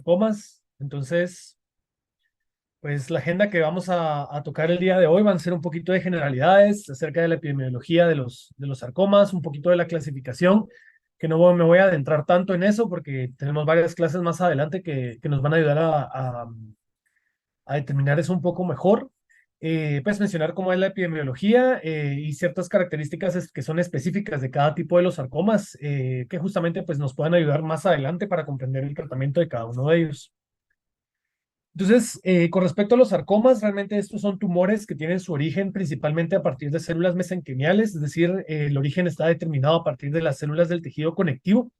Comas. Entonces, pues la agenda que vamos a tocar el día de hoy van a ser un poquito de generalidades acerca de la epidemiología de los sarcomas, un poquito de la clasificación, que me voy a adentrar tanto en eso porque tenemos varias clases más adelante que nos van a ayudar a determinar eso un poco mejor. Pues mencionar cómo es la epidemiología y ciertas características que son específicas de cada tipo de los sarcomas, que justamente pues nos puedan ayudar más adelante para comprender el tratamiento de cada uno de ellos. Entonces, con respecto a los sarcomas, realmente estos son tumores que tienen su origen principalmente a partir de células mesenquimiales, es decir, el origen está determinado a partir de las células del tejido conectivo.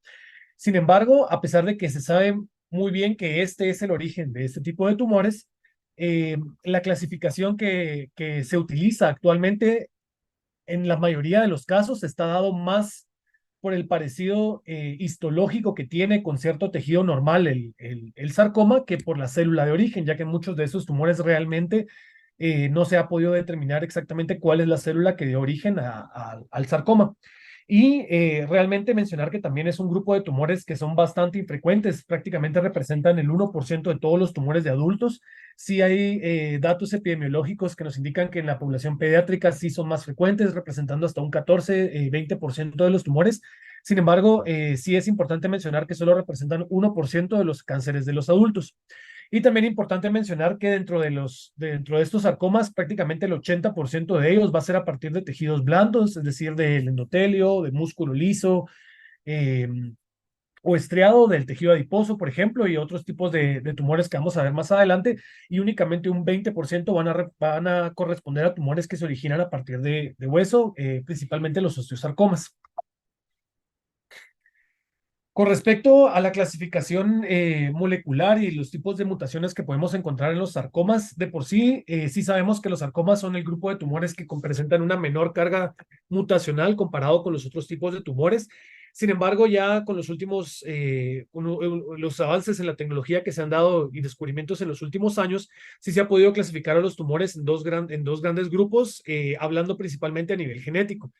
Sin embargo, a pesar de que se sabe muy bien que este es el origen de este tipo de tumores, la clasificación que se utiliza actualmente en la mayoría de los casos está dado más por el parecido histológico que tiene con cierto tejido normal el sarcoma que por la célula de origen, ya que muchos de esos tumores realmente no se ha podido determinar exactamente cuál es la célula que dio origen al sarcoma. Y realmente mencionar que también es un grupo de tumores que son bastante infrecuentes, prácticamente representan el 1% de todos los tumores de adultos. Sí hay datos epidemiológicos que nos indican que en la población pediátrica sí son más frecuentes, representando hasta un 14-20% de los tumores. Sin embargo, sí es importante mencionar que solo representan 1% de los cánceres de los adultos. Y también importante mencionar que dentro de estos sarcomas, prácticamente el 80% de ellos va a ser a partir de tejidos blandos, es decir, del endotelio, de músculo liso, eh, o estriado del tejido adiposo, por ejemplo, y otros tipos de tumores que vamos a ver más adelante, y únicamente un 20% van a corresponder a tumores que se originan a partir de hueso, principalmente los osteosarcomas. Con respecto a la clasificación molecular y los tipos de mutaciones que podemos encontrar en los sarcomas, de por sí, sí sabemos que los sarcomas son el grupo de tumores que presentan una menor carga mutacional comparado con los otros tipos de tumores. Sin embargo, ya con los últimos, los avances en la tecnología que se han dado y descubrimientos en los últimos años, sí se ha podido clasificar a los tumores en dos grandes grupos, hablando principalmente a nivel genético.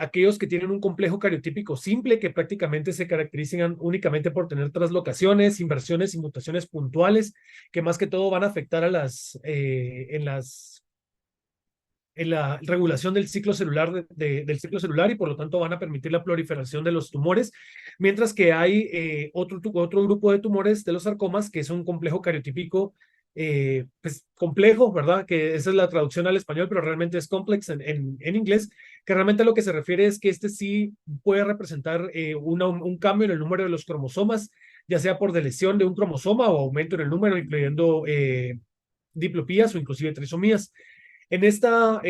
Aquellos que tienen un complejo cariotípico simple que prácticamente se caracterizan únicamente por tener traslocaciones, inversiones y mutaciones puntuales que más que todo van a afectar a en la regulación del ciclo celular del ciclo celular y por lo tanto van a permitir la proliferación de los tumores, mientras que hay otro grupo de tumores de los sarcomas que es un complejo cariotípico pues complejo, ¿verdad? Que esa es la traducción al español, pero realmente es complex en inglés, que realmente a lo que se refiere es que este sí puede representar un cambio en el número de los cromosomas, ya sea por deleción de un cromosoma o aumento en el número, incluyendo diplopías o inclusive trisomías. En esta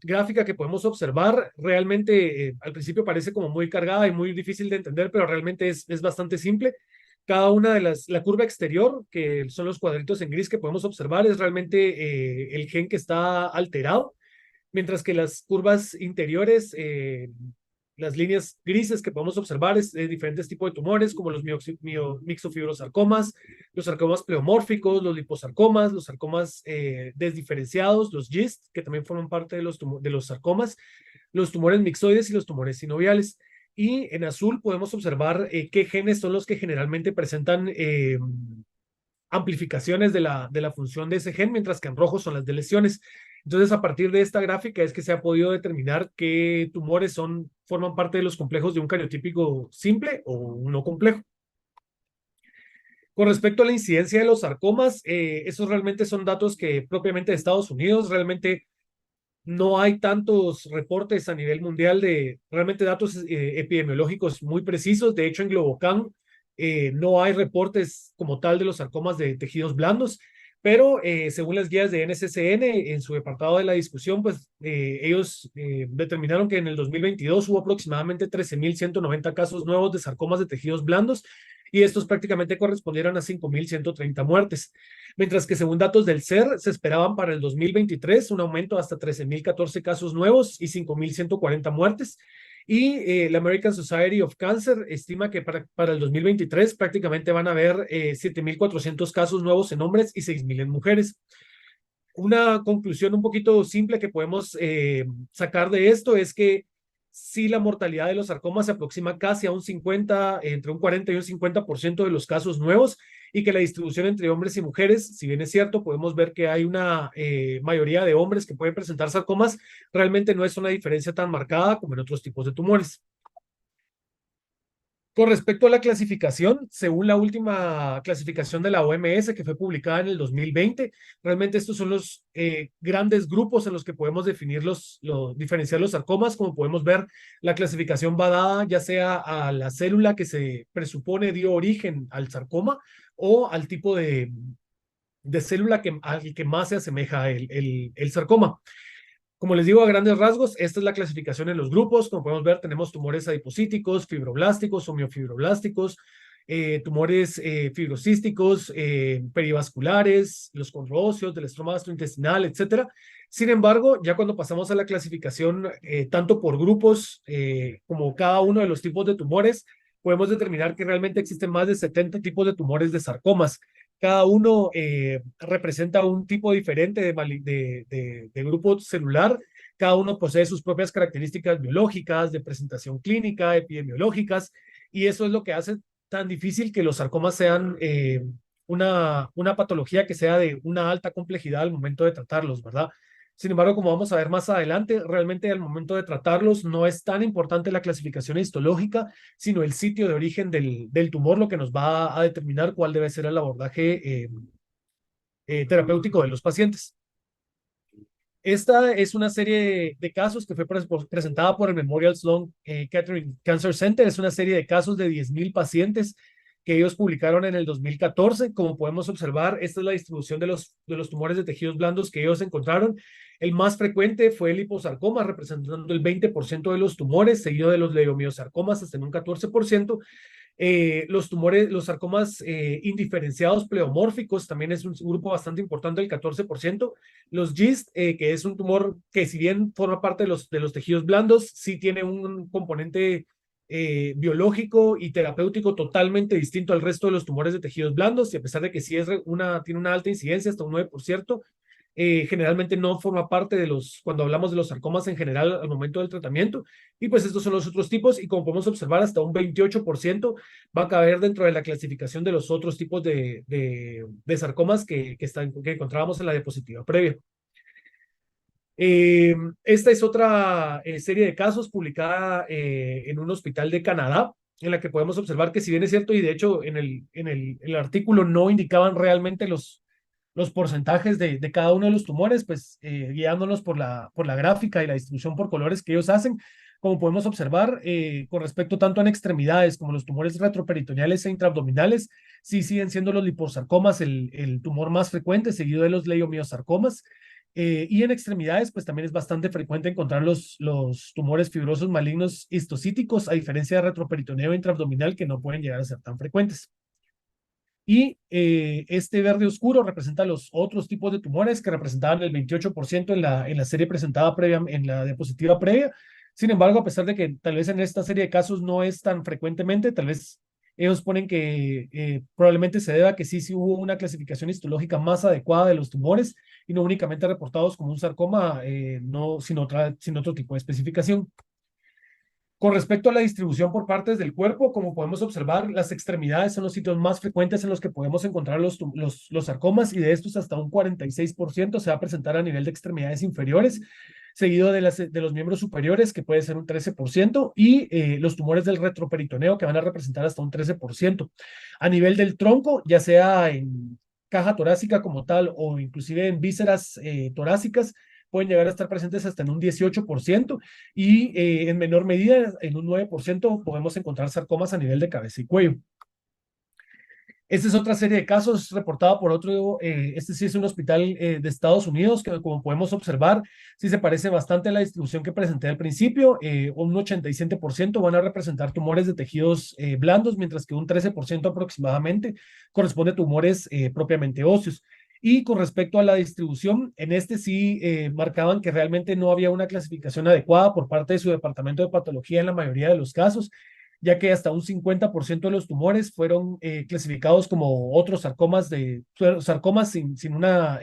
gráfica que podemos observar, realmente al principio parece como muy cargada y muy difícil de entender, pero realmente es bastante simple. Cada una de la curva exterior, que son los cuadritos en gris que podemos observar, es realmente el gen que está alterado, mientras que las curvas interiores, las líneas grises que podemos observar es de diferentes tipos de tumores, como los mixofibrosarcomas, los sarcomas pleomórficos, los liposarcomas, los sarcomas desdiferenciados, los GIST, que también forman parte de los sarcomas, los tumores mixoides y los tumores sinoviales. Y en azul podemos observar qué genes son los que generalmente presentan amplificaciones de la función de ese gen, mientras que en rojo son las de lesiones. Entonces, a partir de esta gráfica es que se ha podido determinar qué tumores forman parte de los complejos de un cariotípico simple o no complejo. Con respecto a la incidencia de los sarcomas, esos realmente son datos que propiamente de Estados Unidos, realmente no hay tantos reportes a nivel mundial de realmente datos epidemiológicos muy precisos. De hecho, en Globocan no hay reportes como tal de los sarcomas de tejidos blandos, pero según las guías de NCCN, en su apartado de la discusión, pues ellos determinaron que en el 2022 hubo aproximadamente 13.190 casos nuevos de sarcomas de tejidos blandos y estos prácticamente correspondieron a 5.130 muertes. Mientras que según datos del CER, se esperaban para el 2023 un aumento hasta 13.014 casos nuevos y 5.140 muertes. Y la American Society of Cancer estima que para el 2023 prácticamente van a haber 7.400 casos nuevos en hombres y 6.000 en mujeres. Una conclusión un poquito simple que podemos sacar de esto es que sí la mortalidad de los sarcomas se aproxima casi a un 50, entre un 40 y un 50% de los casos nuevos, y que la distribución entre hombres y mujeres, si bien es cierto, podemos ver que hay una mayoría de hombres que pueden presentar sarcomas, realmente no es una diferencia tan marcada como en otros tipos de tumores. Con respecto a la clasificación, según la última clasificación de la OMS que fue publicada en el 2020, realmente estos son los grandes grupos en los que podemos definir diferenciar los sarcomas. Como podemos ver, la clasificación va dada ya sea a la célula que se presupone dio origen al sarcoma o al tipo de célula al que más se asemeja el sarcoma. Como les digo, a grandes rasgos, esta es la clasificación en los grupos. Como podemos ver, tenemos tumores adipocíticos, fibroblásticos o miofibroblásticos, tumores fibrocísticos, perivasculares, los conroocios del estroma gastrointestinal, etcétera. Sin embargo, ya cuando pasamos a la clasificación, tanto por grupos como cada uno de los tipos de tumores, podemos determinar que realmente existen más de 70 tipos de tumores de sarcomas. Cada uno representa un tipo diferente de grupo celular. Cada uno posee sus propias características biológicas, de presentación clínica, epidemiológicas, y eso es lo que hace tan difícil que los sarcomas sean una patología que sea de una alta complejidad al momento de tratarlos, ¿verdad? Sin embargo, como vamos a ver más adelante, realmente al momento de tratarlos no es tan importante la clasificación histológica, sino el sitio de origen del tumor, lo que nos va a determinar cuál debe ser el abordaje terapéutico de los pacientes. Esta es una serie de casos que fue presentada por el Memorial Sloan Kettering Cancer Center. Es una serie de casos de 10,000 pacientes que ellos publicaron en el 2014. Como podemos observar, esta es la distribución de los tumores de tejidos blandos que ellos encontraron. El más frecuente fue el liposarcoma, representando el 20% de los tumores, seguido de los leiomiosarcomas hasta en un 14%. Los tumores, los sarcomas indiferenciados pleomórficos también es un grupo bastante importante, el 14%. Los GIST, que es un tumor que si bien forma parte de los tejidos blandos, sí tiene un componente biológico y terapéutico totalmente distinto al resto de los tumores de tejidos blandos, y a pesar de que sí tiene una alta incidencia, hasta un 9%, generalmente no forma parte cuando hablamos de los sarcomas en general al momento del tratamiento. Y pues estos son los otros tipos, y como podemos observar, hasta un 28% va a caber dentro de la clasificación de los otros tipos de sarcomas que encontrábamos en la diapositiva previa. Esta es otra serie de casos publicada en un hospital de Canadá, en la que podemos observar que si bien es cierto, y de hecho en el artículo no indicaban realmente los porcentajes de cada uno de los tumores, pues guiándonos por la gráfica y la distribución por colores que ellos hacen, como podemos observar, con respecto tanto en extremidades como los tumores retroperitoneales e intraabdominales, sí siguen siendo los liposarcomas el tumor más frecuente, seguido de los leiomiosarcomas. Y en extremidades, pues también es bastante frecuente encontrar los tumores fibrosos malignos histocíticos, a diferencia de retroperitoneo e intraabdominal, que no pueden llegar a ser tan frecuentes. Y este verde oscuro representa los otros tipos de tumores que representaban el 28% en la serie presentada previa, en la diapositiva previa. Sin embargo, a pesar de que tal vez en esta serie de casos no es tan frecuentemente, tal vez ellos ponen que probablemente se deba a que sí hubo una clasificación histológica más adecuada de los tumores y no únicamente reportados como un sarcoma, no, sin otro tipo de especificación. Con respecto a la distribución por partes del cuerpo, como podemos observar, las extremidades son los sitios más frecuentes en los que podemos encontrar los sarcomas, y de estos hasta un 46% se va a presentar a nivel de extremidades inferiores, seguido de los miembros superiores, que puede ser un 13%, y los tumores del retroperitoneo, que van a representar hasta un 13%. A nivel del tronco, ya sea en caja torácica como tal o inclusive en vísceras torácicas, pueden llegar a estar presentes hasta en un 18%, y en menor medida, en un 9%, podemos encontrar sarcomas a nivel de cabeza y cuello. Esta es otra serie de casos reportada por otro, este sí es un hospital de Estados Unidos, que como podemos observar, sí se parece bastante a la distribución que presenté al principio. Un 87% van a representar tumores de tejidos blandos, mientras que un 13% aproximadamente corresponde a tumores propiamente óseos. Y con respecto a la distribución, en este sí marcaban que realmente no había una clasificación adecuada por parte de su departamento de patología en la mayoría de los casos, ya que hasta un 50% de los tumores fueron clasificados como otros sarcomas sin ninguna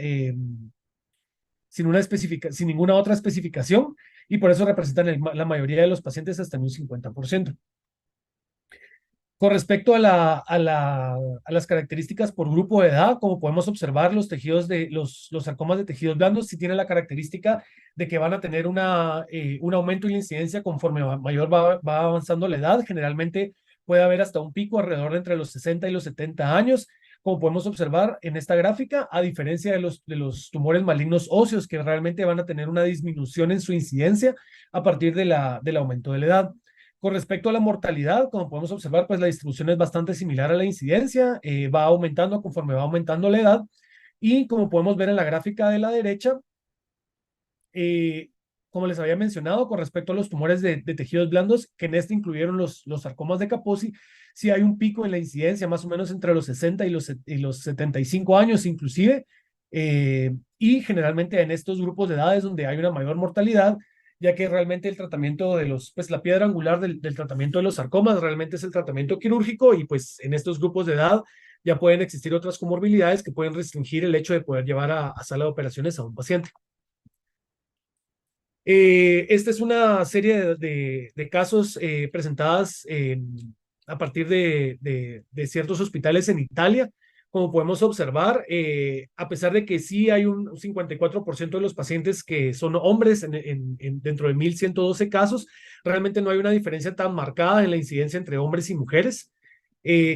otra especificación, y por eso representan la mayoría de los pacientes hasta en un 50%. Con respecto a las características por grupo de edad, como podemos observar, los sarcomas de tejidos blandos sí tienen la característica de que van a tener un aumento en la incidencia conforme va avanzando la edad. Generalmente puede haber hasta un pico alrededor de entre los 60 y los 70 años, como podemos observar en esta gráfica, a diferencia de los tumores malignos óseos, que realmente van a tener una disminución en su incidencia a partir del aumento de la edad. Con respecto a la mortalidad, como podemos observar, pues la distribución es bastante similar a la incidencia, va aumentando conforme va aumentando la edad, y como podemos ver en la gráfica de la derecha, eh, como les había mencionado, con respecto a los tumores de tejidos blandos, que en este incluyeron los sarcomas de Kaposi, sí hay un pico en la incidencia, más o menos entre los 60 y los 75 años inclusive, y generalmente en estos grupos de edades donde hay una mayor mortalidad, ya que realmente el tratamiento pues la piedra angular del tratamiento de los sarcomas realmente es el tratamiento quirúrgico, y pues en estos grupos de edad ya pueden existir otras comorbilidades que pueden restringir el hecho de poder llevar a sala de operaciones a un paciente. Esta es una serie de casos presentadas a partir de ciertos hospitales en Italia. Como podemos observar, a pesar de que sí hay un 54% de los pacientes que son hombres dentro de 1,112 casos, realmente no hay una diferencia tan marcada en la incidencia entre hombres y mujeres.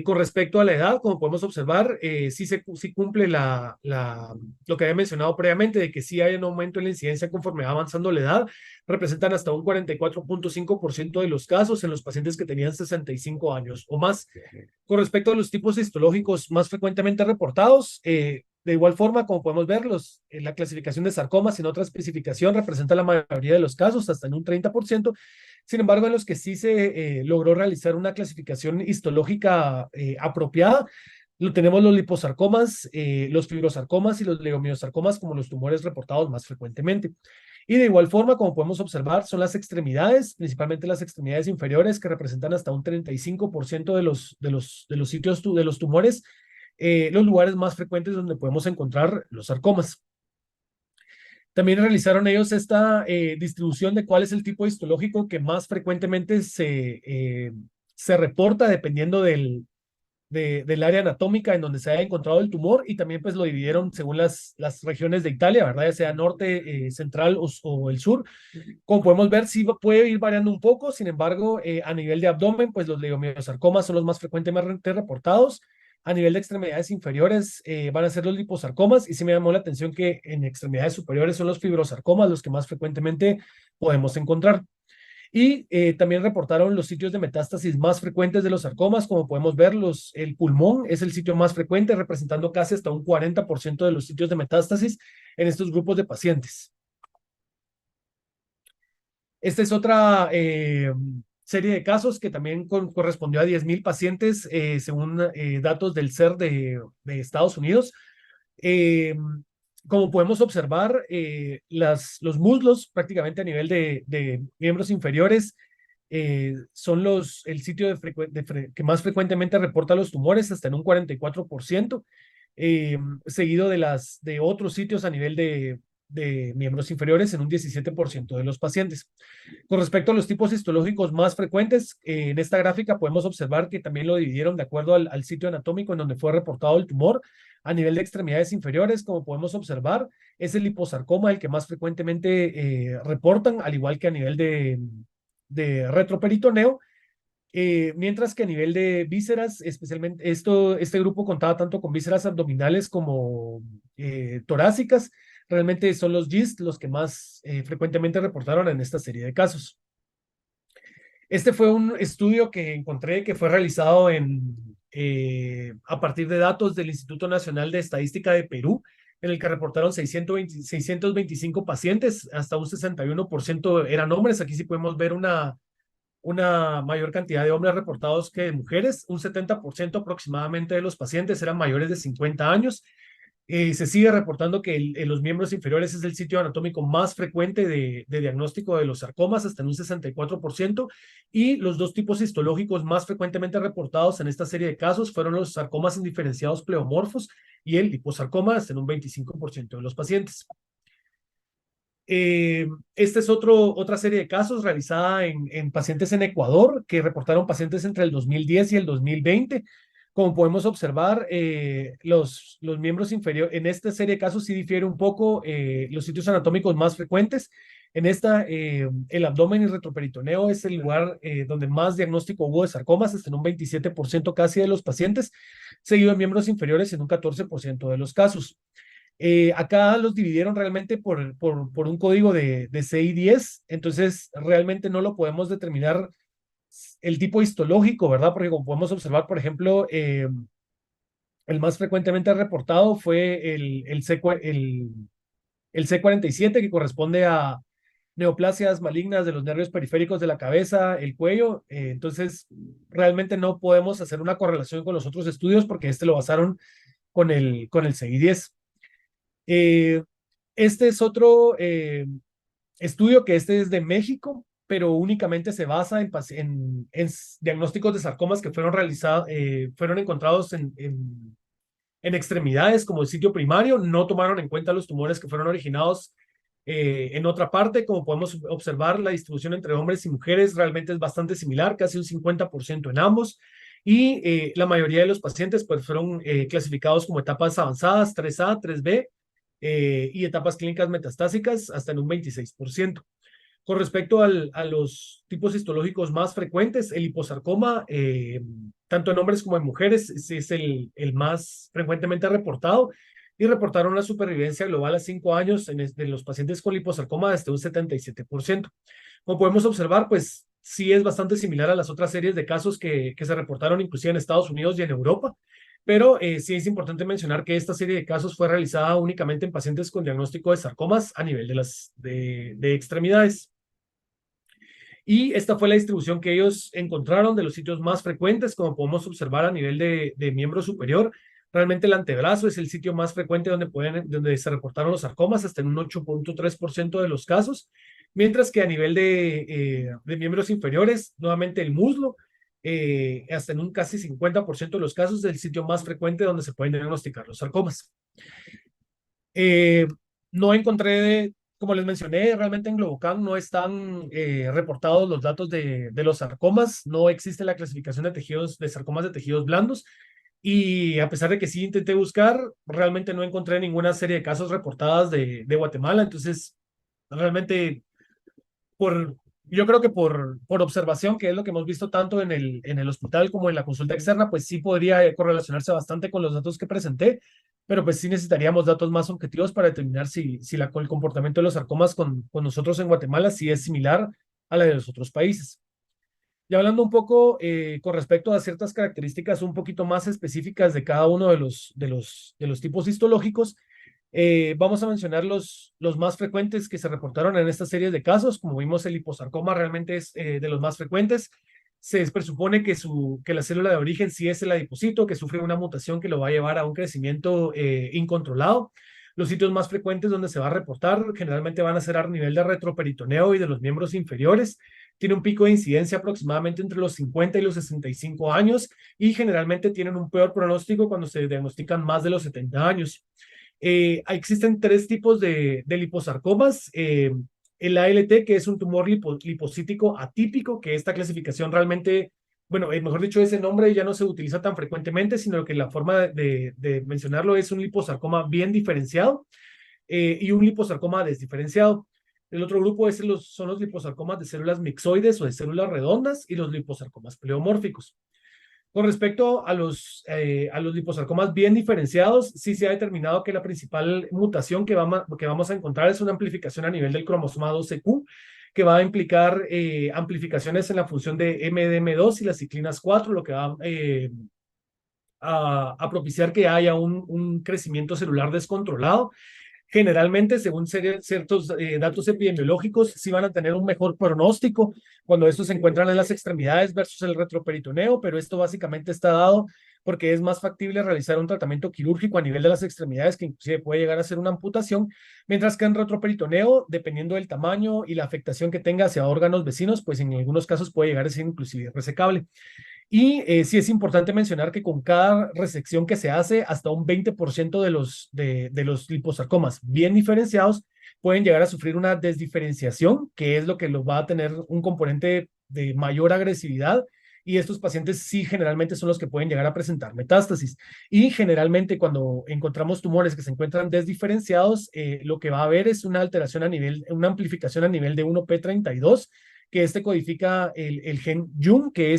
Con respecto a la edad, como podemos observar, sí cumple lo que había mencionado previamente, de que sí hay un aumento en la incidencia conforme va avanzando la edad. Representan hasta un 44,5% de los casos en los pacientes que tenían 65 años o más. Con respecto a los tipos histológicos más frecuentemente reportados, de igual forma, como podemos ver, la clasificación de sarcomas sin otra especificación representa la mayoría de los casos, hasta en un 30%. Sin embargo, en los que sí se logró realizar una clasificación histológica apropiada, tenemos los liposarcomas, los fibrosarcomas y los leiomiosarcomas como los tumores reportados más frecuentemente. Y de igual forma, como podemos observar, son las extremidades, principalmente las extremidades inferiores, que representan hasta un 35% de los sitios de los tumores, los lugares más frecuentes donde podemos encontrar los sarcomas. También realizaron ellos esta distribución de cuál es el tipo histológico que más frecuentemente se reporta dependiendo del área anatómica en donde se haya encontrado el tumor, y también pues lo dividieron según las regiones de Italia, ¿verdad? Ya sea norte, central o el sur. Como podemos ver, sí puede ir variando un poco. Sin embargo, a nivel de abdomen, pues los leiomiosarcomas son los más frecuentemente reportados. A nivel de extremidades inferiores van a ser los liposarcomas, y sí me llamó la atención que en extremidades superiores son los fibrosarcomas los que más frecuentemente podemos encontrar. Y también reportaron los sitios de metástasis más frecuentes de los sarcomas. Como podemos ver, el pulmón es el sitio más frecuente, representando casi hasta un 40% de los sitios de metástasis en estos grupos de pacientes. Esta es otra serie de casos que también correspondió a 10,000 pacientes, según datos del CER de Estados Unidos. Eh, Como podemos observar, los muslos prácticamente a nivel de miembros inferiores son el sitio que más frecuentemente reporta los tumores, hasta en un 44%, seguido de otros sitios a nivel de miembros inferiores en un 17% de los pacientes. Con respecto a los tipos histológicos más frecuentes, en esta gráfica podemos observar que también lo dividieron de acuerdo al sitio anatómico en donde fue reportado el tumor. A nivel de extremidades inferiores, como podemos observar, es el liposarcoma el que más frecuentemente reportan, al igual que a nivel de retroperitoneo. Mientras que a nivel de vísceras, especialmente este grupo contaba tanto con vísceras abdominales como torácicas. Realmente son los GIST los que más frecuentemente reportaron en esta serie de casos. Este fue un estudio que encontré que fue realizado a partir de datos del Instituto Nacional de Estadística de Perú, en el que reportaron 625 pacientes, hasta un 61% eran hombres. Aquí sí podemos ver una mayor cantidad de hombres reportados que de mujeres. Un 70% aproximadamente de los pacientes eran mayores de 50 años. Se sigue reportando que los miembros inferiores es el sitio anatómico más frecuente de diagnóstico de los sarcomas, hasta en un 64%, y los dos tipos histológicos más frecuentemente reportados en esta serie de casos fueron los sarcomas indiferenciados pleomorfos y el liposarcoma, hasta en un 25% de los pacientes. Esta es otra serie de casos realizada en pacientes en Ecuador que reportaron pacientes entre el 2010 y el 2020. Como podemos observar, los miembros inferiores, en esta serie de casos sí difiere un poco los sitios anatómicos más frecuentes. En esta, el abdomen y retroperitoneo es el lugar donde más diagnóstico hubo de sarcomas, hasta en un 27% casi de los pacientes, seguido de miembros inferiores en un 14% de los casos. Acá los dividieron realmente por un código de CI10, entonces realmente no lo podemos determinar el tipo histológico, ¿verdad? Porque como podemos observar, por ejemplo, el más frecuentemente reportado fue el C47, que corresponde a neoplasias malignas de los nervios periféricos de la cabeza, el cuello. Entonces, realmente no podemos hacer una correlación con los otros estudios porque este lo basaron con el CI10. Eh, este es otro estudio que este es de México, pero únicamente se basa en diagnósticos de sarcomas que fueron realizados, fueron encontrados en extremidades como el sitio primario. No tomaron en cuenta los tumores que fueron originados en otra parte. Como podemos observar, la distribución entre hombres y mujeres realmente es bastante similar, casi un 50% en ambos. Y la mayoría de los pacientes pues, fueron clasificados como etapas avanzadas, 3A, 3B, y etapas clínicas metastásicas hasta en un 26%. Con respecto a los tipos histológicos más frecuentes, el liposarcoma, tanto en hombres como en mujeres, es el más frecuentemente reportado y reportaron una supervivencia global a 5 años de los pacientes con liposarcoma hasta un 77%. Como podemos observar, pues sí es bastante similar a las otras series de casos que se reportaron inclusive en Estados Unidos y en Europa, pero sí es importante mencionar que esta serie de casos fue realizada únicamente en pacientes con diagnóstico de sarcomas a nivel de extremidades. Y esta fue la distribución que ellos encontraron de los sitios más frecuentes, como podemos observar a nivel de miembro superior. Realmente el antebrazo es el sitio más frecuente donde se reportaron los sarcomas, hasta en un 8.3% de los casos, mientras que a nivel de miembros inferiores, nuevamente el muslo, hasta en un casi 50% de los casos, es el sitio más frecuente donde se pueden diagnosticar los sarcomas. Eh, no encontré, como les mencioné, realmente en Globocan no están reportados los datos de los sarcomas, no existe la clasificación de tejidos, de sarcomas de tejidos blandos, y a pesar de que sí intenté buscar, realmente no encontré ninguna serie de casos reportadas de Guatemala. Entonces realmente por, yo creo que por observación, que es lo que hemos visto tanto en el hospital como en la consulta externa, pues sí podría correlacionarse bastante con los datos que presenté, pero pues sí necesitaríamos datos más objetivos para determinar si el comportamiento de los sarcomas con nosotros en Guatemala sí es similar a la de los otros países. Y hablando un poco con respecto a ciertas características un poquito más específicas de cada uno de los tipos histológicos, vamos a mencionar los más frecuentes que se reportaron en esta serie de casos. Como vimos, el liposarcoma realmente es de los más frecuentes. Se presupone que la célula de origen sí es el adipocito, que sufre una mutación que lo va a llevar a un crecimiento incontrolado. Los sitios más frecuentes donde se va a reportar generalmente van a ser a nivel de retroperitoneo y de los miembros inferiores. Tiene un pico de incidencia aproximadamente entre los 50 y los 65 años y generalmente tienen un peor pronóstico cuando se diagnostican más de los 70 años. Existen tres tipos de liposarcomas. El ALT, que es un tumor lipocítico atípico, que esta clasificación realmente, bueno, mejor dicho, ese nombre ya no se utiliza tan frecuentemente, sino que la forma de mencionarlo es un liposarcoma bien diferenciado y un liposarcoma desdiferenciado. El otro grupo son los liposarcomas de células mixoides o de células redondas y los liposarcomas pleomórficos. Con respecto a los liposarcomas bien diferenciados, sí se ha determinado que la principal mutación que vamos a encontrar es una amplificación a nivel del cromosoma 12q, que va a implicar amplificaciones en la función de MDM2 y las ciclinas 4, lo que va a propiciar que haya un crecimiento celular descontrolado. Generalmente, según ciertos datos epidemiológicos, sí van a tener un mejor pronóstico cuando estos se encuentran en las extremidades versus el retroperitoneo, pero esto básicamente está dado porque es más factible realizar un tratamiento quirúrgico a nivel de las extremidades, que inclusive puede llegar a ser una amputación, mientras que en retroperitoneo, dependiendo del tamaño y la afectación que tenga hacia órganos vecinos, pues en algunos casos puede llegar a ser inclusive resecable. Y sí es importante mencionar que con cada resección que se hace, hasta un 20% de los liposarcomas bien diferenciados pueden llegar a sufrir una desdiferenciación, que es lo que los va a tener un componente de mayor agresividad. Y estos pacientes sí generalmente son los que pueden llegar a presentar metástasis. Y generalmente cuando encontramos tumores que se encuentran desdiferenciados, lo que va a haber es una alteración a nivel, una amplificación a nivel de 1p32, que este codifica el gen YUM, que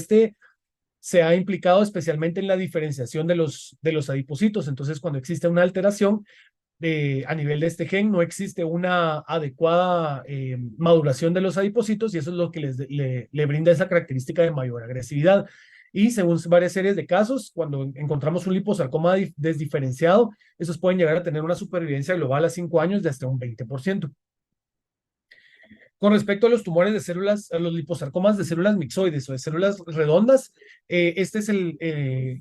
se ha implicado especialmente en la diferenciación de los adipocitos. Entonces, cuando existe una alteración a nivel de este gen, no existe una adecuada maduración de los adipocitos y eso es lo que le brinda esa característica de mayor agresividad. Y según varias series de casos, cuando encontramos un liposarcoma desdiferenciado, esos pueden llegar a tener una supervivencia global a 5 años de hasta un 20%. Con respecto a los tumores de células, a los liposarcomas de células mixoides o de células redondas, este es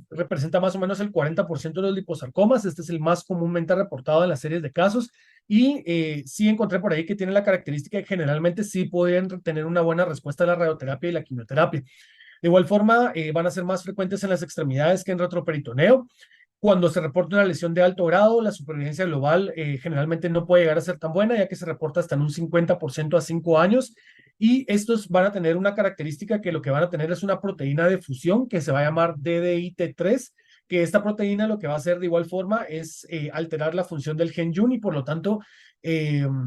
representa más o menos el 40% de los liposarcomas. Este es el más comúnmente reportado en las series de casos. Y sí encontré por ahí que tiene la característica de que generalmente sí pueden tener una buena respuesta a la radioterapia y la quimioterapia. De igual forma, van a ser más frecuentes en las extremidades que en retroperitoneo. Cuando se reporta una lesión de alto grado, la supervivencia global generalmente no puede llegar a ser tan buena, ya que se reporta hasta en un 50% a 5 años. Y estos van a tener una característica que lo que van a tener es una proteína de fusión que se va a llamar DDIT3, que esta proteína lo que va a hacer de igual forma es alterar la función del gen YUN y por lo tanto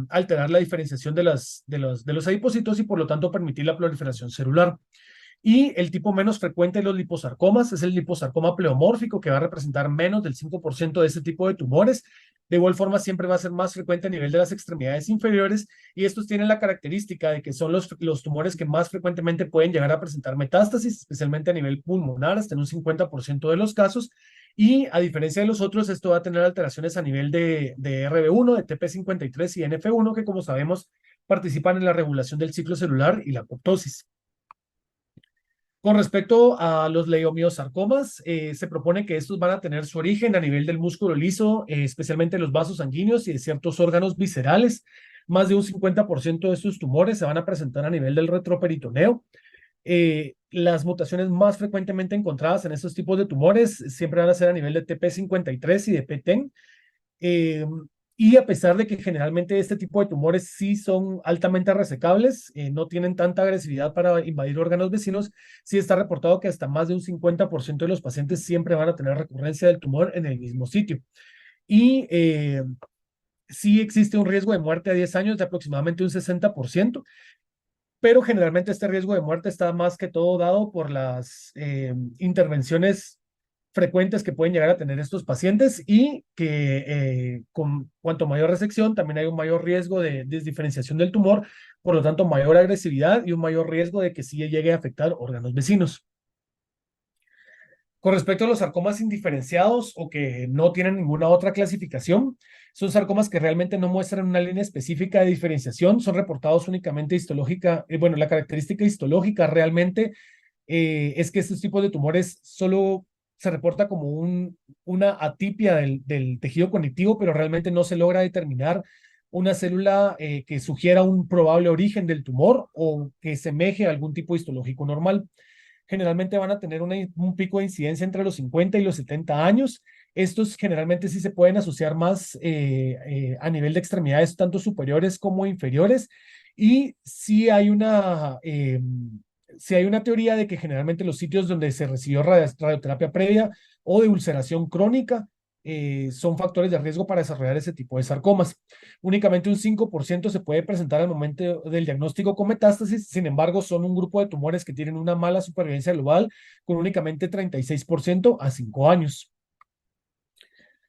alterar la diferenciación de los adipocitos y por lo tanto permitir la proliferación celular. Y el tipo menos frecuente de los liposarcomas es el liposarcoma pleomórfico, que va a representar menos del 5% de este tipo de tumores. De igual forma, siempre va a ser más frecuente a nivel de las extremidades inferiores y estos tienen la característica de que son los tumores que más frecuentemente pueden llegar a presentar metástasis, especialmente a nivel pulmonar, hasta en un 50% de los casos. Y a diferencia de los otros, esto va a tener alteraciones a nivel de RB1, de TP53 y NF1, que como sabemos participan en la regulación del ciclo celular y la apoptosis. Con respecto a los leiomiosarcomas, se propone que estos van a tener su origen a nivel del músculo liso, especialmente los vasos sanguíneos y de ciertos órganos viscerales. Más de un 50% de estos tumores se van a presentar a nivel del retroperitoneo. Las mutaciones más frecuentemente encontradas en estos tipos de tumores siempre van a ser a nivel de TP53 y de PTEN. Eh, y a pesar de que generalmente este tipo de tumores sí son altamente resecables, no tienen tanta agresividad para invadir órganos vecinos, sí está reportado que hasta más de un 50% de los pacientes siempre van a tener recurrencia del tumor en el mismo sitio. Y sí existe un riesgo de muerte a 10 años de aproximadamente un 60%, pero generalmente este riesgo de muerte está más que todo dado por las intervenciones frecuentes que pueden llegar a tener estos pacientes y que con cuanto mayor resección también hay un mayor riesgo de desdiferenciación del tumor, por lo tanto mayor agresividad y un mayor riesgo de que sí llegue a afectar órganos vecinos. Con respecto a los sarcomas indiferenciados o que no tienen ninguna otra clasificación, son sarcomas que realmente no muestran una línea específica de diferenciación, son reportados únicamente histológica. Bueno, la característica histológica realmente es que estos tipos de tumores solo se reporta como una atipia del tejido conectivo, pero realmente no se logra determinar una célula que sugiera un probable origen del tumor o que semeje a algún tipo histológico normal. Generalmente van a tener un pico de incidencia entre los 50 y los 70 años. Estos generalmente sí se pueden asociar más a nivel de extremidades, tanto superiores como inferiores. Y sí hay una teoría de que generalmente los sitios donde se recibió radioterapia previa o de ulceración crónica son factores de riesgo para desarrollar ese tipo de sarcomas. Únicamente un 5% se puede presentar al momento del diagnóstico con metástasis, sin embargo, son un grupo de tumores que tienen una mala supervivencia global con únicamente 36% a 5 años.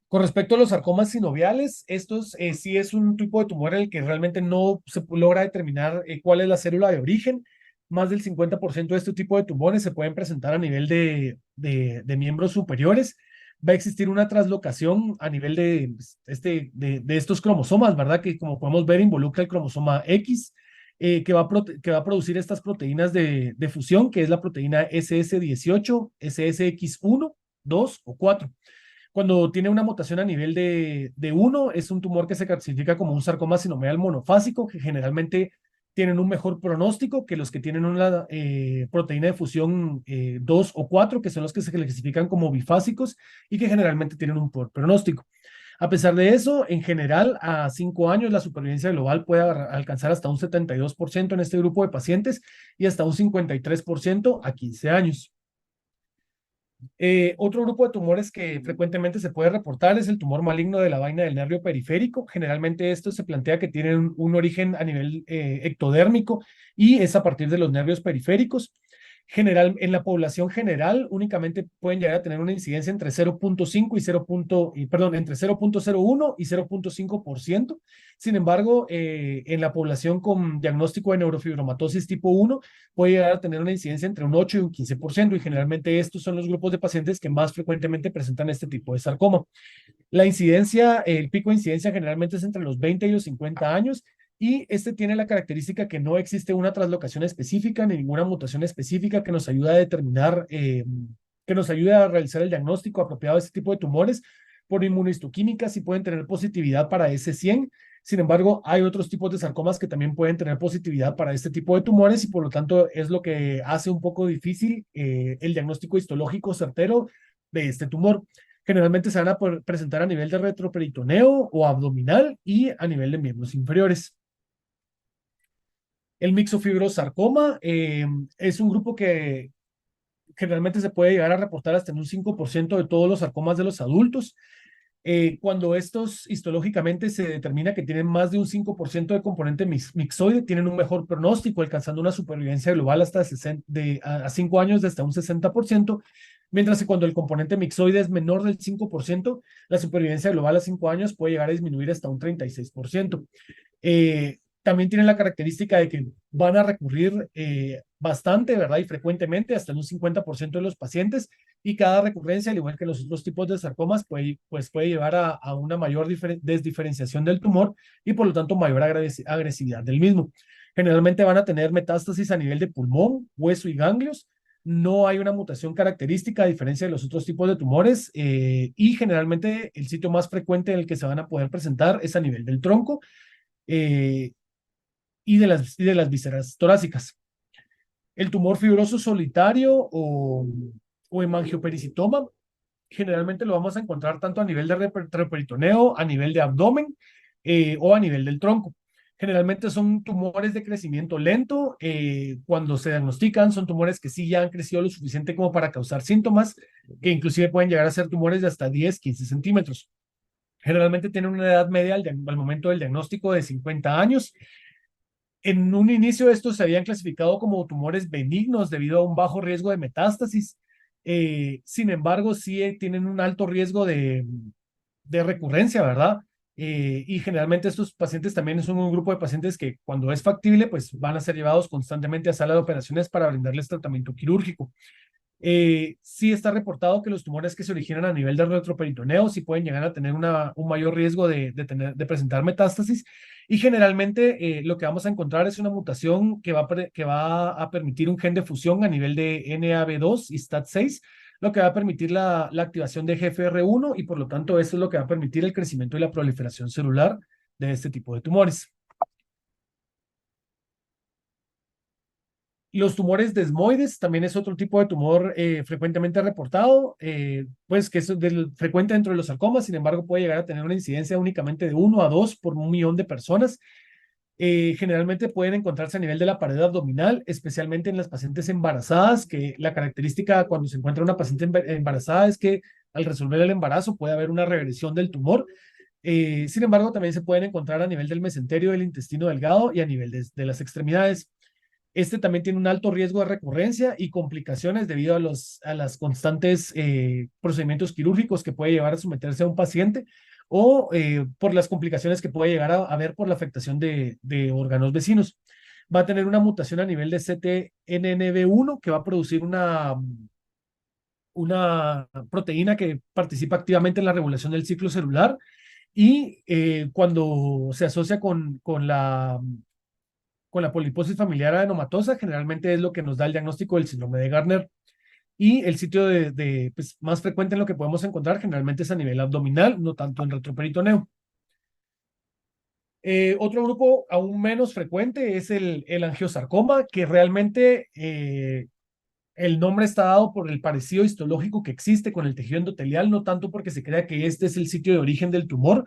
Con respecto a los sarcomas sinoviales, estos sí es un tipo de tumor en el que realmente no se logra determinar cuál es la célula de origen. Más del 50% de este tipo de tumores se pueden presentar a nivel de miembros superiores. Va a existir una translocación a nivel de estos cromosomas, ¿verdad? Que como podemos ver involucra el cromosoma X, que va a producir estas proteínas de fusión, que es la proteína SS18, SSX1, 2 o 4. Cuando tiene una mutación a nivel de 1, es un tumor que se clasifica como un sarcoma sinovial monofásico, que generalmente tienen un mejor pronóstico que los que tienen una proteína de fusión 2 o 4, que son los que se clasifican como bifásicos y que generalmente tienen un peor pronóstico. A pesar de eso, en general, a 5 años la supervivencia global puede alcanzar hasta un 72% en este grupo de pacientes y hasta un 53% a 15 años. Otro grupo de tumores que frecuentemente se puede reportar es el tumor maligno de la vaina del nervio periférico. Generalmente esto se plantea que tiene un origen a nivel ectodérmico y es a partir de los nervios periféricos. En la población general únicamente pueden llegar a tener una incidencia entre 0.5 y 0. Perdón, entre 0.01 y 0.5%. Sin embargo, en la población con diagnóstico de neurofibromatosis tipo 1 puede llegar a tener una incidencia entre un 8 y un 15%, y generalmente estos son los grupos de pacientes que más frecuentemente presentan este tipo de sarcoma. La incidencia, el pico de incidencia generalmente es entre los 20 y los 50 años, y este tiene la característica que no existe una translocación específica ni ninguna mutación específica que nos ayude a determinar, que nos ayude a realizar el diagnóstico apropiado de este tipo de tumores. Por inmunohistoquímica sí pueden tener positividad para S100. Sin embargo, hay otros tipos de sarcomas que también pueden tener positividad para este tipo de tumores, y por lo tanto es lo que hace un poco difícil el diagnóstico histológico certero de este tumor. Generalmente se van a presentar a nivel de retroperitoneo o abdominal y a nivel de miembros inferiores. El mixofibrosarcoma es un grupo que generalmente se puede llegar a reportar hasta en un 5% de todos los sarcomas de los adultos. Cuando estos histológicamente se determina que tienen más de un 5% de componente mixoide, tienen un mejor pronóstico, alcanzando una supervivencia global hasta a 5 años de hasta un 60%, mientras que cuando el componente mixoide es menor del 5%, la supervivencia global a 5 años puede llegar a disminuir hasta un 36%. También tienen la característica de que van a recurrir bastante, ¿verdad? Y frecuentemente, hasta en un 50% de los pacientes, y cada recurrencia, al igual que los otros tipos de sarcomas, puede llevar a una mayor desdiferenciación del tumor y por lo tanto mayor agresividad del mismo. Generalmente van a tener metástasis a nivel de pulmón, hueso y ganglios. No hay una mutación característica a diferencia de los otros tipos de tumores, y generalmente el sitio más frecuente en el que se van a poder presentar es a nivel del tronco eh, y de las vísceras torácicas. El tumor fibroso solitario o hemangiopericitoma, generalmente lo vamos a encontrar tanto a nivel de retroperitoneo, a nivel de abdomen o a nivel del tronco. Generalmente son tumores de crecimiento lento. Cuando se diagnostican, son tumores que sí ya han crecido lo suficiente como para causar síntomas, que inclusive pueden llegar a ser tumores de hasta 10, 15 centímetros. Generalmente tienen una edad media al momento del diagnóstico de 50 años. En un inicio estos se habían clasificado como tumores benignos debido a un bajo riesgo de metástasis. Sin embargo, sí tienen un alto riesgo de recurrencia, ¿verdad? Y generalmente estos pacientes también son un grupo de pacientes que cuando es factible, pues van a ser llevados constantemente a sala de operaciones para brindarles tratamiento quirúrgico. Sí está reportado que los tumores que se originan a nivel del retroperitoneo sí pueden llegar a tener un mayor riesgo de presentar metástasis, y generalmente lo que vamos a encontrar es una mutación que va a permitir un gen de fusión a nivel de NAB2 y STAT6, lo que va a permitir la activación de GFR1, y por lo tanto eso es lo que va a permitir el crecimiento y la proliferación celular de este tipo de tumores. Los tumores desmoides también es otro tipo de tumor frecuentemente reportado, pues que es frecuente dentro de los sarcomas. Sin embargo, puede llegar a tener una incidencia únicamente de 1 a 2 por 1 millón de personas. Generalmente pueden encontrarse a nivel de la pared abdominal, especialmente en las pacientes embarazadas, que la característica cuando se encuentra una paciente embarazada es que al resolver el embarazo puede haber una regresión del tumor. Sin embargo, también se pueden encontrar a nivel del mesenterio, del intestino delgado y a nivel de las extremidades. Este también tiene un alto riesgo de recurrencia y complicaciones debido a las constantes procedimientos quirúrgicos que puede llevar a someterse a un paciente, o por las complicaciones que puede llegar a haber por la afectación de órganos vecinos. Va a tener una mutación a nivel de CTNNB1 que va a producir una proteína que participa activamente en la regulación del ciclo celular, y cuando se asocia con la poliposis familiar adenomatosa, generalmente es lo que nos da el diagnóstico del síndrome de Gardner. Y el sitio pues, más frecuente en lo que podemos encontrar generalmente es a nivel abdominal, no tanto en retroperitoneo. Otro grupo aún menos frecuente es el angiosarcoma, que realmente el nombre está dado por el parecido histológico que existe con el tejido endotelial, no tanto porque se crea que este es el sitio de origen del tumor.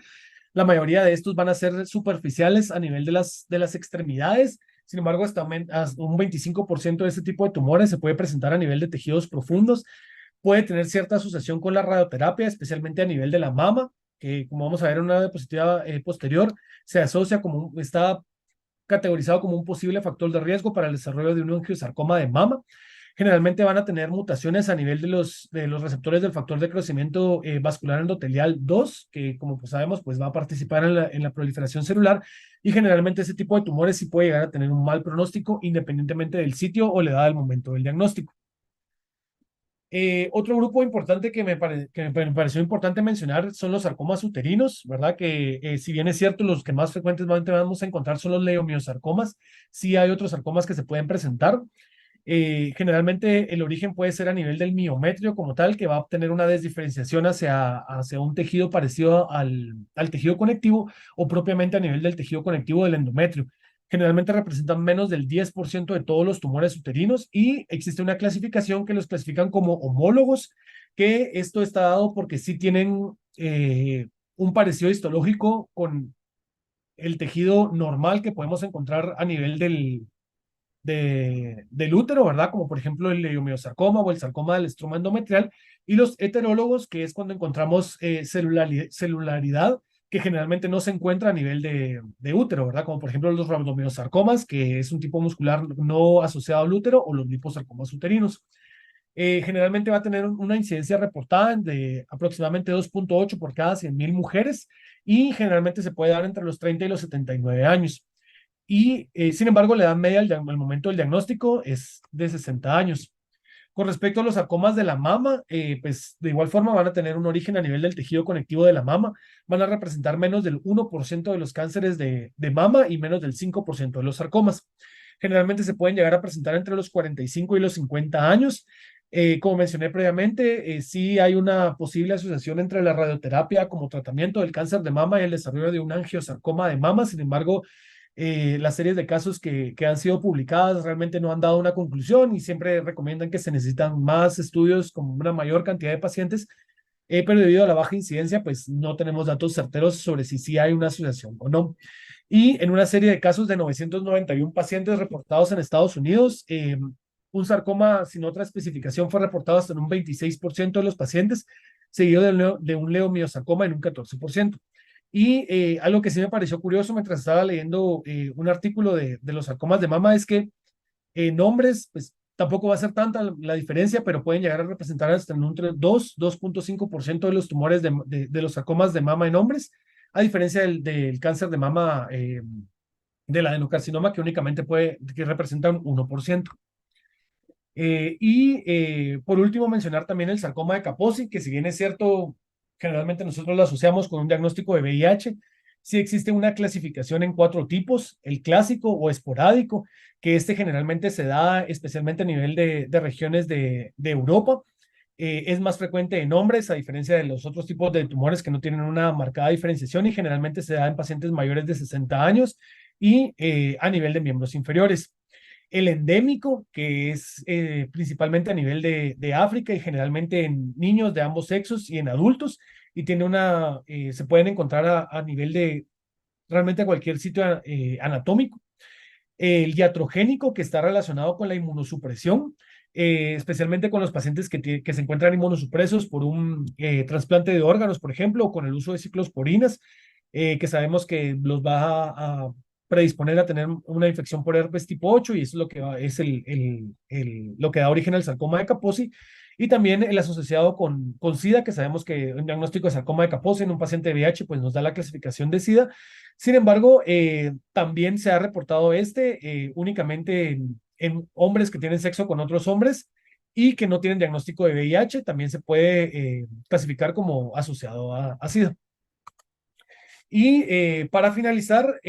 La mayoría de estos van a ser superficiales a nivel de las extremidades. Sin embargo, hasta un 25% de este tipo de tumores se puede presentar a nivel de tejidos profundos. Puede tener cierta asociación con la radioterapia, especialmente a nivel de la mama, que como vamos a ver en una diapositiva posterior, se asocia está categorizado como un posible factor de riesgo para el desarrollo de un angiosarcoma de mama. Generalmente van a tener mutaciones a nivel de los receptores del factor de crecimiento vascular endotelial 2, que como pues sabemos, pues va a participar en la proliferación celular, y generalmente ese tipo de tumores sí puede llegar a tener un mal pronóstico independientemente del sitio o la edad del momento del diagnóstico. Otro grupo importante que me pareció importante mencionar son los sarcomas uterinos, ¿verdad? Que si bien es cierto, los que más frecuentemente vamos a encontrar son los leiomiosarcomas, sí hay otros sarcomas que se pueden presentar. Generalmente el origen puede ser a nivel del miometrio como tal, que va a obtener una desdiferenciación hacia un tejido parecido al tejido conectivo o propiamente a nivel del tejido conectivo del endometrio. Generalmente representan menos del 10% de todos los tumores uterinos y existe una clasificación que los clasifican como homólogos, que esto está dado porque sí tienen un parecido histológico con el tejido normal que podemos encontrar a nivel del útero, ¿verdad? Como por ejemplo el leiomiosarcoma o el sarcoma del estroma endometrial, y los heterólogos, que es cuando encontramos celularidad que generalmente no se encuentra a nivel de útero, ¿verdad? Como por ejemplo los rhabdomyosarcomas, que es un tipo muscular no asociado al útero, o los liposarcomas uterinos. Generalmente va a tener una incidencia reportada de aproximadamente 2.8 por cada 100.000 mujeres, y generalmente se puede dar entre los 30 y los 79 años. Y sin embargo, la edad media al momento del diagnóstico es de 60 años. Con respecto a los sarcomas de la mama, pues de igual forma van a tener un origen a nivel del tejido conectivo de la mama, van a representar menos del 1% de los cánceres de mama y menos del 5% de los sarcomas. Generalmente se pueden llegar a presentar entre los 45 y los 50 años. Como mencioné previamente, sí hay una posible asociación entre la radioterapia como tratamiento del cáncer de mama y el desarrollo de un angiosarcoma de mama. Sin embargo, las series de casos que han sido publicadas realmente no han dado una conclusión y siempre recomiendan que se necesitan más estudios con una mayor cantidad de pacientes, pero debido a la baja incidencia, pues no tenemos datos certeros sobre si sí hay una asociación o no. Y en una serie de casos de 991 pacientes reportados en Estados Unidos, un sarcoma sin otra especificación fue reportado hasta en un 26% de los pacientes, seguido de un leomiosarcoma en un 14%. Y algo que sí me pareció curioso mientras estaba leyendo un artículo de los sarcomas de mama es que en hombres, pues tampoco va a ser tanta la diferencia, pero pueden llegar a representar hasta en un 2.5% de los tumores de los sarcomas de mama en hombres, a diferencia del cáncer de mama del adenocarcinoma, que únicamente que representa un 1%. Por último, mencionar también el sarcoma de Kaposi, que si bien es cierto, generalmente nosotros lo asociamos con un diagnóstico de VIH, sí existe una clasificación en 4 tipos: el clásico o esporádico, que este generalmente se da especialmente a nivel de regiones de Europa. Es más frecuente en hombres, a diferencia de los otros tipos de tumores que no tienen una marcada diferenciación, y generalmente se da en pacientes mayores de 60 años y a nivel de miembros inferiores. El endémico, que es principalmente a nivel de África y generalmente en niños de ambos sexos y en adultos, y se pueden encontrar a nivel de realmente cualquier sitio anatómico. El iatrogénico, que está relacionado con la inmunosupresión, especialmente con los pacientes que se encuentran inmunosupresos por un trasplante de órganos, por ejemplo, o con el uso de ciclosporinas, que sabemos que los va a predisponer a tener una infección por herpes tipo 8, y eso es lo que es lo que da origen al sarcoma de Kaposi. Y también el asociado con SIDA, que sabemos que un diagnóstico de sarcoma de Kaposi en un paciente de VIH pues nos da la clasificación de SIDA. Sin embargo, también se ha reportado únicamente en hombres que tienen sexo con otros hombres y que no tienen diagnóstico de VIH. También se puede clasificar como asociado a SIDA. Y para finalizar,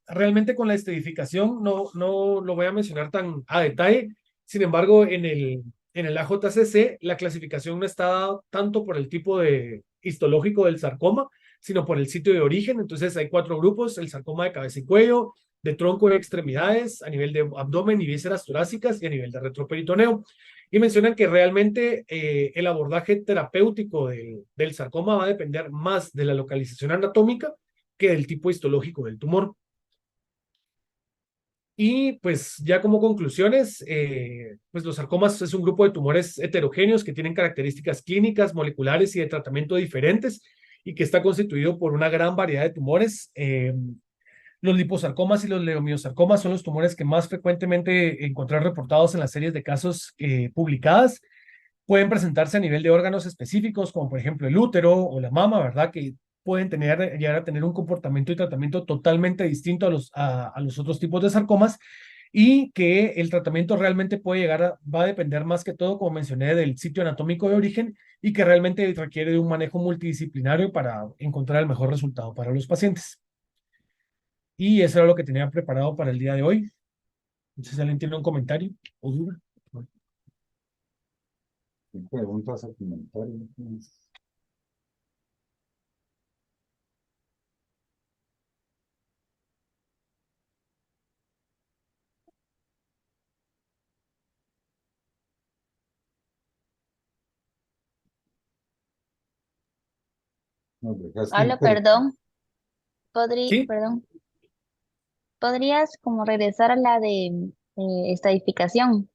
realmente con la estadificación no lo voy a mencionar tan a detalle. Sin embargo, en el AJCC la clasificación no está tanto por el tipo de histológico del sarcoma, sino por el sitio de origen. Entonces hay cuatro grupos: el sarcoma de cabeza y cuello, de tronco y extremidades, a nivel de abdomen y vísceras torácicas y a nivel de retroperitoneo. Y mencionan que realmente el abordaje terapéutico del sarcoma va a depender más de la localización anatómica que del tipo histológico del tumor. Y pues ya como conclusiones, pues los sarcomas es un grupo de tumores heterogéneos que tienen características clínicas, moleculares y de tratamiento diferentes y que está constituido por una gran variedad de tumores. Los liposarcomas y los leomiosarcomas son los tumores que más frecuentemente encontrar reportados en las series de casos publicadas. Pueden presentarse a nivel de órganos específicos, como por ejemplo el útero o la mama, ¿verdad? Que pueden llegar a tener un comportamiento y tratamiento totalmente distinto a los otros tipos de sarcomas, y que el tratamiento realmente va a depender más que todo, como mencioné, del sitio anatómico de origen, y que realmente requiere de un manejo multidisciplinario para encontrar el mejor resultado para los pacientes. Y eso era lo que tenía preparado para el día de hoy. No sé si alguien tiene un comentario o duda. Preguntas o comentarios. Nos dejaste Hola, interesante. perdón. Sí, Perdón. ¿Podrías como regresar a la de estadificación?